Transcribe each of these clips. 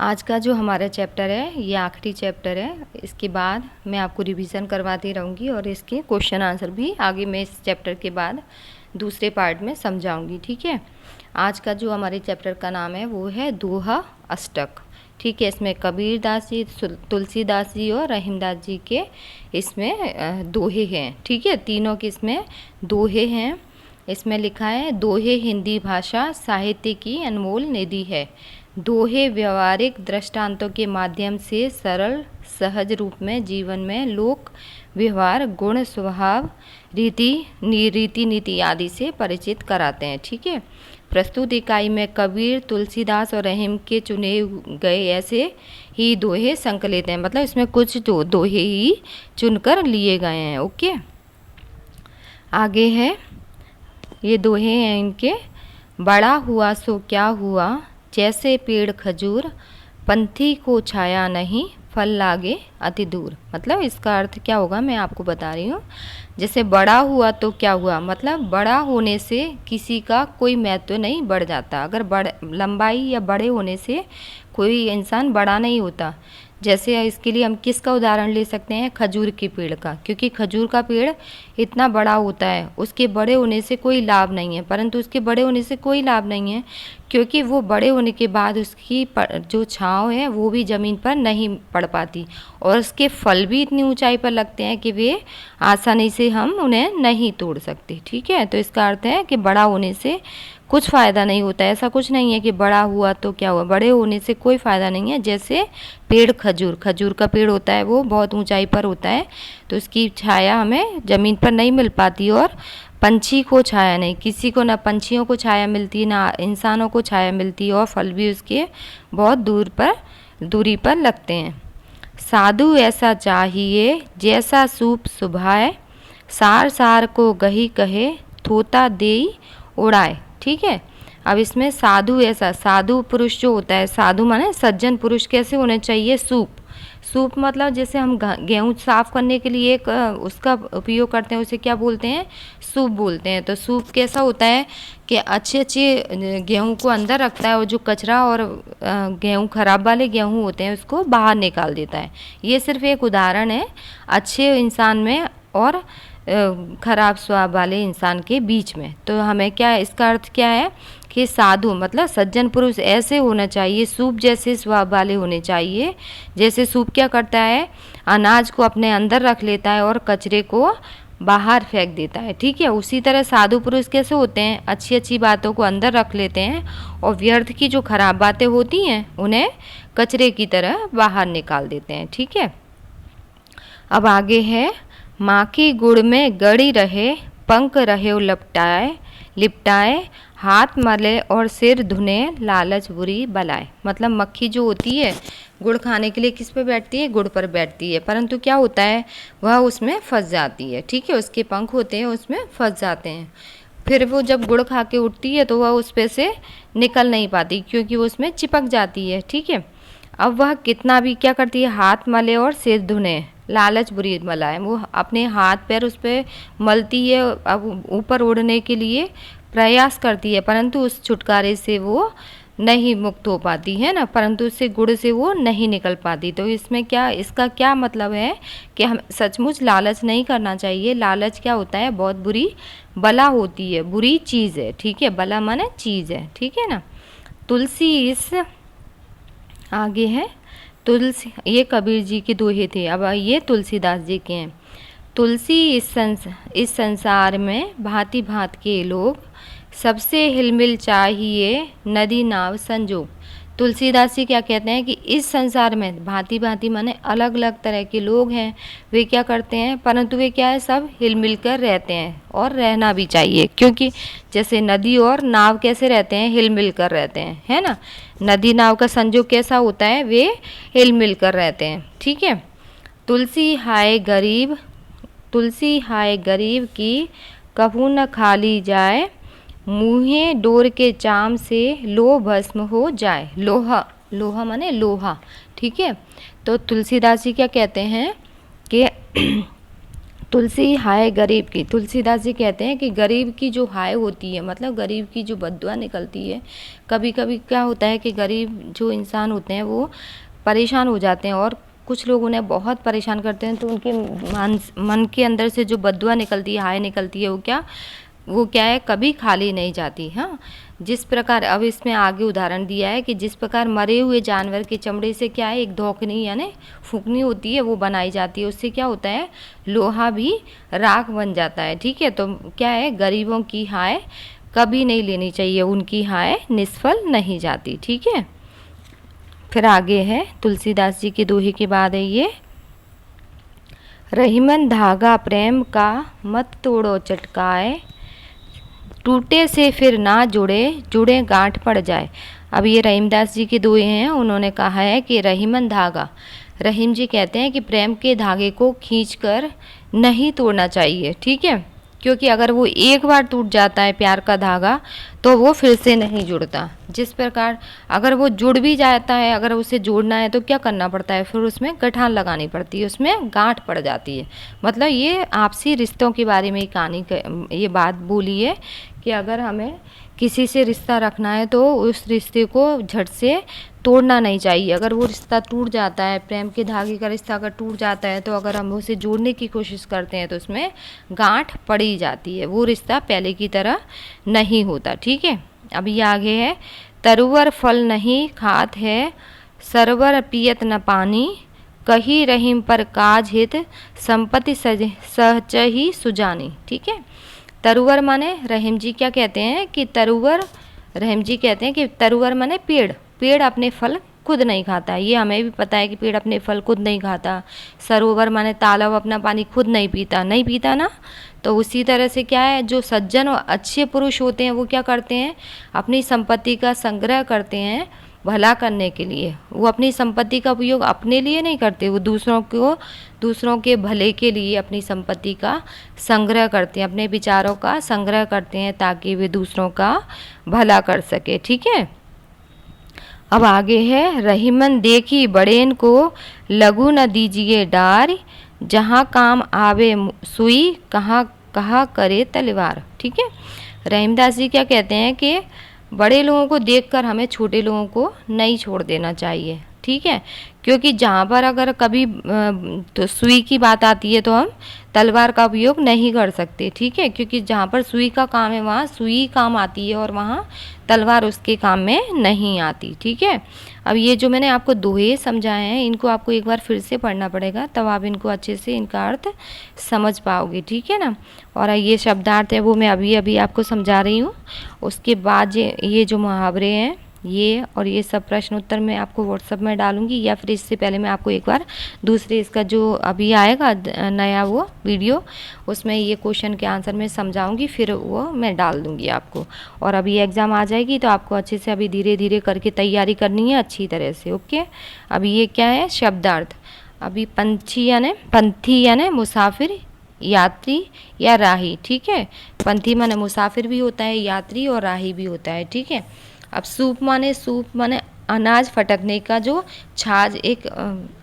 आज का जो हमारा चैप्टर है ये आखिरी चैप्टर है। इसके बाद मैं आपको रिवीजन करवाती रहूँगी और इसके क्वेश्चन आंसर भी आगे मैं इस चैप्टर के बाद दूसरे पार्ट में समझाऊंगी। ठीक है। आज का जो हमारे चैप्टर का नाम है वो है दोहा अष्टक। ठीक है। इसमें कबीर दास जी, तुलसीदास जी और रहीमदास जी के इसमें दोहे हैं। ठीक है। तीनों के इसमें दोहे हैं। इसमें लिखा है दोहे हिंदी भाषा साहित्य की अनमोल निधि है। दोहे व्यवहारिक दृष्टांतों के माध्यम से सरल सहज रूप में जीवन में लोक व्यवहार गुण स्वभाव रीति नीति आदि से परिचित कराते हैं। ठीक है। प्रस्तुत इकाई में कबीर, तुलसीदास और रहीम के चुने गए ऐसे ही दोहे संकलित हैं। मतलब इसमें कुछ दोहे ही चुनकर लिए गए हैं। ओके। आगे है ये दोहे हैं इनके। बड़ा हुआ सो क्या हुआ, जैसे पेड़ खजूर, पंथी को छाया नहीं, फल लागे अति दूर। मतलब इसका अर्थ क्या होगा मैं आपको बता रही हूँ। जैसे बड़ा हुआ तो क्या हुआ, मतलब बड़ा होने से किसी का कोई महत्व नहीं बढ़ जाता। अगर लंबाई या बड़े होने से कोई इंसान बड़ा नहीं होता। जैसे इसके लिए हम किसका उदाहरण ले सकते हैं, खजूर के पेड़ का, क्योंकि खजूर का पेड़ इतना बड़ा होता है, उसके बड़े होने से कोई लाभ नहीं है। परंतु उसके बड़े होने से कोई लाभ नहीं है क्योंकि वो बड़े होने के बाद उसकी जो छांव है वो भी ज़मीन पर नहीं पड़ पाती और उसके फल भी इतनी ऊंचाई पर लगते हैं कि वे आसानी से हम उन्हें नहीं तोड़ सकते। ठीक है। तो इसका अर्थ है कि बड़ा होने से कुछ फ़ायदा नहीं होता है। ऐसा कुछ नहीं है कि बड़ा हुआ तो क्या हुआ, बड़े होने से कोई फ़ायदा नहीं है। जैसे पेड़ खजूर का पेड़ होता है वो बहुत ऊंचाई पर होता है तो उसकी छाया हमें ज़मीन पर नहीं मिल पाती और पंछी को छाया नहीं, किसी को ना पंछियों को छाया मिलती ना इंसानों को छाया मिलती और फल भी उसके बहुत दूरी पर लगते हैं। साधु ऐसा चाहिए जैसा सूप सुभाए, सार सार को गही कहे, थोता देई उड़ाए। ठीक है। अब इसमें साधु ऐसा, साधु पुरुष जो होता है, साधु माने सज्जन पुरुष कैसे होने चाहिए, सूप मतलब जैसे हम गेहूँ साफ करने के लिए एक उसका उपयोग करते हैं, उसे क्या बोलते हैं, सूप बोलते हैं। तो सूप कैसा होता है कि अच्छे गेहूँ को अंदर रखता है और जो कचरा और गेहूँ खराब वाले गेहूँ होते हैं उसको बाहर निकाल देता है। ये सिर्फ एक उदाहरण है अच्छे इंसान में और खराब स्वभाव वाले इंसान के बीच में। तो हमें क्या, इसका अर्थ क्या है कि साधु मतलब सज्जन पुरुष ऐसे होना चाहिए, सूप जैसे स्वभाव वाले होने चाहिए। जैसे सूप क्या करता है, अनाज को अपने अंदर रख लेता है और कचरे को बाहर फेंक देता है। ठीक है। उसी तरह साधु पुरुष कैसे होते हैं, अच्छी अच्छी बातों को अंदर रख लेते हैं और व्यर्थ की जो खराब बातें होती हैं उन्हें कचरे की तरह बाहर निकाल देते हैं। ठीक है। अब आगे है माखी गुड़ में गड़ी रहे, पंख रहे लिपटाए, हाथ मले और सिर धुने, लालच बुरी बलाए। मतलब मक्खी जो होती है गुड़ खाने के लिए किस पे बैठती है, गुड़ पर बैठती है, परंतु क्या होता है वह उसमें फंस जाती है। ठीक है। उसके पंख होते हैं उसमें फंस जाते हैं। फिर वो जब गुड़ खा के उठती है तो वह उस पे से निकल नहीं पाती क्योंकि वो उसमें चिपक जाती है। ठीक है। अब वह कितना भी क्या करती है, हाथ मले और सिर धुने, लालच बुरी बलाए। वो अपने हाथ पैर उस पर मलती है, अब ऊपर उड़ने के लिए प्रयास करती है परंतु उस छुटकारे से वो नहीं मुक्त हो पाती है ना, परंतु उससे गुड़ से वो नहीं निकल पाती। तो इसमें क्या, इसका क्या मतलब है कि हम सचमुच लालच नहीं करना चाहिए। लालच क्या होता है, बहुत बुरी बला होती है, बुरी चीज़ है। ठीक है। बला माने चीज़ है। ठीक है ना। तुलसी इस आगे है तुलसी, ये कबीर जी के दोहे थे। अब ये तुलसीदास जी के हैं। तुलसी इस संसार में भांति भांति के लोग, सबसे हिलमिल चाहिए नदी नाव संजोग। तुलसीदास जी क्या कहते हैं कि इस संसार में भांति भांति माने अलग अलग तरह के लोग हैं। वे क्या करते हैं, परंतु वे क्या है, सब हिलमिल कर रहते हैं और रहना भी चाहिए। क्योंकि जैसे नदी और नाव कैसे रहते हैं, हिलमिल कर रहते हैं, है ना। नदी नाव का संजोग कैसा होता है, वे हिलमिल कर रहते हैं। ठीक है। तुलसी हाय गरीब की कभू न खाली जाए, मुँहे डोर के चाम से लो भस्म हो जाए। लोहा माने लोहा। ठीक है। तो तुलसीदास जी क्या कहते हैं कि तुलसी हाय गरीब की। तुलसीदास जी कहते हैं कि गरीब की जो हाय होती है, मतलब गरीब की जो बद्दुआ निकलती है, कभी कभी क्या होता है कि गरीब जो इंसान होते हैं वो परेशान हो जाते हैं और कुछ लोग उन्हें बहुत परेशान करते हैं, तो उनके मन के अंदर से जो बद्दुआ निकलती है, हाय निकलती है, वो क्या है, कभी खाली नहीं जाती। हाँ, जिस प्रकार अब इसमें आगे उदाहरण दिया है कि जिस प्रकार मरे हुए जानवर के चमड़े से क्या है, एक धौकनी यानी फूकनी होती है, वो बनाई जाती है। उससे क्या होता है, लोहा भी राख बन जाता है। ठीक है, तो क्या है, गरीबों की हाय कभी नहीं लेनी चाहिए, उनकी हाय निष्फल नहीं जाती। ठीक है, फिर आगे है तुलसीदास जी के दोहे के बाद है ये, रहीमन धागा प्रेम का मत तोड़ो चटकाए, टूटे से फिर ना जुड़े, जुड़े गांठ पड़ जाए। अब ये रहीमदास जी के दोहे हैं, उन्होंने कहा है कि रहीमन धागा, रहीम जी कहते हैं कि प्रेम के धागे को खींचकर नहीं तोड़ना चाहिए। ठीक है, क्योंकि अगर वो एक बार टूट जाता है प्यार का धागा तो वो फिर से नहीं जुड़ता। जिस प्रकार अगर वो जुड़ भी जाता है, अगर उसे जोड़ना है तो क्या करना पड़ता है, फिर उसमें गठान लगानी पड़ती है, उसमें गांठ पड़ जाती है। मतलब ये आपसी रिश्तों के बारे में कहानी ये बात बोली है कि अगर हमें किसी से रिश्ता रखना है तो उस रिश्ते को झट से तोड़ना नहीं चाहिए। अगर वो रिश्ता टूट जाता है, प्रेम के धागे का रिश्ता अगर टूट जाता है, तो अगर हम उसे जोड़ने की कोशिश करते हैं तो उसमें गांठ पड़ी जाती है, वो रिश्ता पहले की तरह नहीं होता। ठीक है, अब ये आगे है, तरुवर फल नहीं खात है, सरवर पियत न पानी, कही रहीम पर काज हित, संपत्ति सहज ही सुजानी। ठीक है, तरुवर माने रहीम जी क्या कहते हैं कि तरुवर, रहीम जी कहते हैं कि तरुवर माने पेड़, पेड़ अपने फल खुद नहीं खाता। ये हमें भी पता है कि पेड़ अपने फल खुद नहीं खाता। सरोवर माने तालाब अपना पानी खुद नहीं पीता, नहीं पीता ना। तो उसी तरह से क्या है, जो सज्जन और अच्छे पुरुष होते हैं वो क्या करते हैं, अपनी संपत्ति का संग्रह करते हैं भला करने के लिए। वो अपनी संपत्ति का उपयोग अपने लिए नहीं करते, वो दूसरों के भले के लिए अपनी संपत्ति का संग्रह करते हैं, अपने विचारों का संग्रह करते हैं ताकि वे दूसरों का भला कर सके। ठीक है, अब आगे है, रहीमन देखी बड़ेन को, लघु न दीजिए डार, जहाँ काम आवे सुई, कहाँ करे तलवार। ठीक है, रहीमदास जी क्या कहते हैं कि बड़े लोगों को देखकर हमें छोटे लोगों को नहीं छोड़ देना चाहिए। ठीक है, क्योंकि जहाँ पर अगर कभी तो सुई की बात आती है तो हम तलवार का उपयोग नहीं कर सकते। ठीक है, क्योंकि जहाँ पर सुई का काम है वहाँ सुई काम आती है और वहाँ तलवार उसके काम में नहीं आती। ठीक है, अब ये जो मैंने आपको दोहे समझाए हैं इनको आपको एक बार फिर से पढ़ना पड़ेगा, तब आप इनको अच्छे से इनका अर्थ समझ पाओगे। ठीक है ना, और ये शब्दार्थ है वो मैं अभी अभी आपको समझा रही हूँ। उसके बाद ये जो मुहावरे हैं ये और ये सब प्रश्न उत्तर मैं आपको व्हाट्सएप में डालूंगी, या फिर इससे पहले मैं आपको एक बार दूसरे इसका जो अभी आएगा नया वो वीडियो, उसमें ये क्वेश्चन के आंसर मैं समझाऊंगी, फिर वो मैं डाल दूंगी आपको। और अभी एग्ज़ाम आ जाएगी तो आपको अच्छे से अभी धीरे धीरे करके तैयारी करनी है अच्छी तरह से। ओके, अभी ये क्या है, शब्दार्थ। अभी पंथी यानी मुसाफिर, यात्री या राही। ठीक है, पंथी माने मुसाफिर भी होता है, यात्री और राही भी होता है। ठीक है, अब सूप माने अनाज फटकने का जो छाछ, एक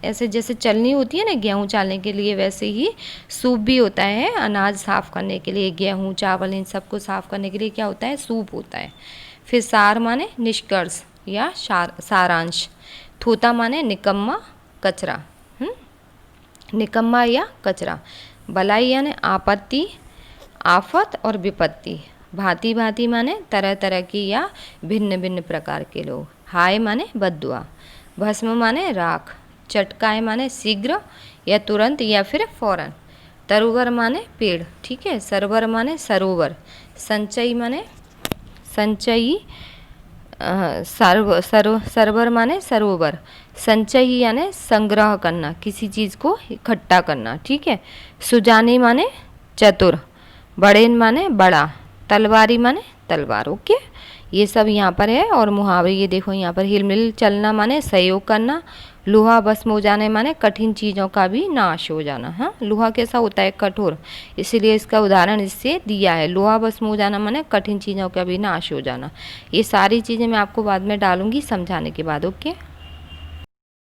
ऐसे जैसे चलनी होती है ना गेहूँ चालने के लिए, वैसे ही सूप भी होता है अनाज साफ़ करने के लिए, गेहूँ चावल इन सबको साफ़ करने के लिए क्या होता है, सूप होता है। फिर सार माने निष्कर्ष या सारांश। थोता माने निकम्मा, कचरा, निकम्मा या कचरा। बलाई यानी आपत्ति, आफत और विपत्ति। भांति भांति माने तरह तरह की या भिन्न भिन्न प्रकार के लोग। हाय माने बद्दुआ। भस्म माने राख। चटकाए माने शीघ्र या तुरंत या फिर फौरन। तरुवर माने पेड़। ठीक है, सरवर माने सरोवर। संचयी माने संचयी, सरवर माने सरोवर। संचयी यानी संग्रह करना, किसी चीज़ को इकट्ठा करना। ठीक है, सुजानी माने चतुर। बड़ेन माने बड़ा। तलवारी माने तलवार। ओके, ये सब यहाँ पर है। और मुहावरे ये देखो यहाँ पर, हिलमिल चलना माने सहयोग करना। लोहा भस्म हो जाने माने कठिन चीज़ों का भी नाश हो जाना। हाँ, लोहा कैसा होता है, कठोर, इसीलिए इसका उदाहरण इससे दिया है। लोहा भस्म हो जाना माने कठिन चीज़ों का भी नाश हो जाना। ये सारी चीज़ें मैं आपको बाद में डालूंगी समझाने के बाद। ओके।